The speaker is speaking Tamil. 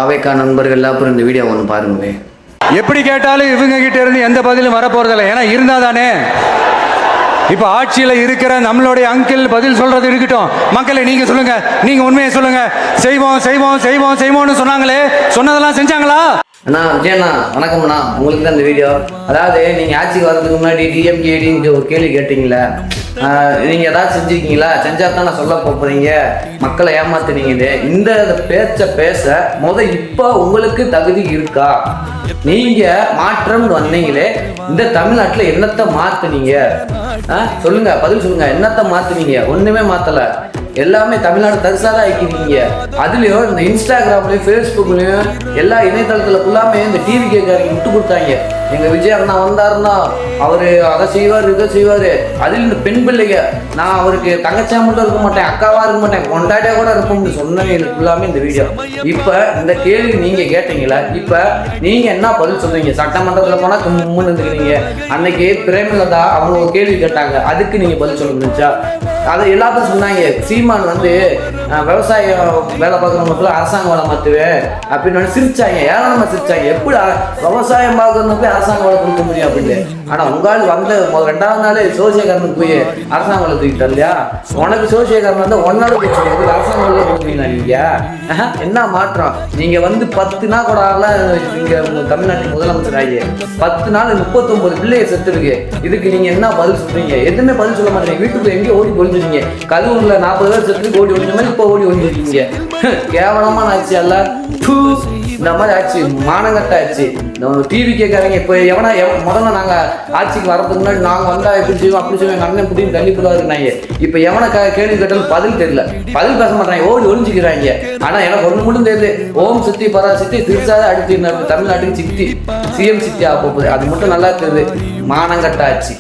அவைக்கா நண்பர்கள் அப்புறம் இந்த வீடியோ ஒன்று பாருங்களேன். எப்படி கேட்டாலும் இவங்க கிட்ட இருந்து எந்த பதிலும் வரப்போறதில்லை. ஏன்னா இருந்தா தானே. இப்போ ஆட்சியில் இருக்கிற நம்மளுடைய அங்கிள் பதில் சொல்றது இருக்கட்டும். மக்களை நீங்க சொல்லுங்க, நீங்க உண்மையை சொல்லுங்க. செய்வோம் செய்வோம் செய்வோம் செய்வோம்னு சொன்னாங்களே, சொன்னதெல்லாம் செஞ்சாங்களா? அண்ணா விஜயண்ணா வணக்கம்ண்ணா. உங்களுக்கு தான் இந்த வீடியோ. அதாவது நீங்கள் ஆட்சிக்கு வர்றதுக்கு முன்னாடி டிஎம்கேடின்னு ஒரு கேள்வி கேட்டீங்களா? நீங்கள் ஏதாவது செஞ்சுருக்கீங்களா? செஞ்சால் தான் நான் சொல்ல போகிறீங்க, மக்களை ஏமாத்துனீங்கன்னு. இந்த பேச இப்போ உங்களுக்கு தகுதி இருக்கா? நீங்கள் மாற்றம்னு வந்தீங்களே, இந்த தமிழ்நாட்டில் என்னத்தை மாற்றுனீங்க? சொல்லுங்க, பதில் சொல்லுங்க. என்னத்தை மாற்றுனீங்க? ஒன்றுமே மாற்றலை. எல்லாமே தமிழ்நாடு தரிசாதான் ஆக்கிருக்கீங்க. அதுலயும் இந்த இன்ஸ்டாகிராம்லயும் ஃபேஸ்புக்லயும் எல்லா இணையதளத்துல ஃபுல்லாமே இந்த டிவி கேட்காரங்க விட்டு கொடுத்தாங்க. எங்க விஜய் அண்ணா வந்தாருன்னா அவரு அதை செய்வார் இதை செய்வாரு. அதில் இந்த பெண் பிள்ளைங்க, நான் அவருக்கு தங்கச்சியா மட்டும் இருக்க மாட்டேன், அக்காவா இருக்க மாட்டேன், கொண்டாடியா கூட இருப்போம்னு சொன்னவங்க ஃபுல்லாமே இந்த வீடியோ. இப்ப இந்த கேள்வி நீங்க கேட்டீங்களா? இப்ப நீங்க என்ன பதில் சொல்றீங்க? சட்டமன்றத்துல போனா கும்முன்னு இருந்துக்கிறீங்க. அன்னைக்கு பிரேமலதா அவங்க ஒரு கேள்வி கேட்டாங்க, அதுக்கு நீங்க பதில் சொல்ல முடிஞ்சா? அதை எல்லாத்தையும் சொன்னாங்க. சீமான் வந்து விவசாயம் வேலை பார்க்குறவங்களுக்குள்ள அரசாங்க வேலை மாற்றுவேன் அப்படின்னு சிரிச்சாங்க. ஏழாம சிரிச்சாங்க. எப்படி விவசாயம் பார்க்கறவங்க போய் அரசாங்க வேலை கொடுக்க முடியும் அப்படின்னு. ஆனால் உங்களால் வந்த ரெண்டாவது நாள் சோசியக்காரனுக்கு போய் அரசாங்க வேலை தூக்கிட்டார் இல்லையா? உனக்கு சோசியக்காரன் வந்து ஒன்னால போச்சு அரசாங்க வேலை கொடுக்குறீங்களா? நீங்க என்ன மாற்றம்? நீங்க வந்து 10 நாள் கூட இங்க தமிழ்நாட்டின் முதலமைச்சர் ஆகி 10 நாள் 39 பிள்ளைய செத்து இருக்கு. இதுக்கு நீங்க என்ன பதில் சொல்றீங்க? எதுவுமே பதில் சொல்ல மாட்டீங்க. வீட்டுக்குள்ள எங்கேயும் ஓடி ஒழிஞ்சிருக்கீங்க. கரூர்ல 40 பேர் செத்து ஓடி ஒழிஞ்ச மாதிரி இப்போ ஓடி ஒழிஞ்சிருக்கீங்க. கேவலமான ஆட்சி அல்ல இந்த மாதிரி ஆட்சி, மானங்கட்ட ஆட்சி. டிவி கேட்காரங்க இப்போ எவனா முதல்ல நாங்க ஆட்சிக்கு வரதுக்கு முன்னாடி நாங்க வந்தா எப்படி செய்வோம் அப்படி செய்வோம், அண்ணன் இப்படின்னு தள்ளி போடுவாருன்னாங்க. இப்ப எவனை கேள்வி கேட்டாலும் பதில் தெரியல, பதில் பேச மாட்டாங்க, ஓடி ஒழிஞ்சுக்கிறாங்க. ஆனா எனக்கு ஒண்ணு மட்டும் தெரியுது, ஓம் சித்தி பராசித்தி திருச்சாத அடுத்து தமிழ்நாட்டுக்கு சித்தி சிஎம் சித்தி ஆக போகுது. அது மட்டும் நல்லா தெரியுது. மானங்கட்ட ஆட்சி.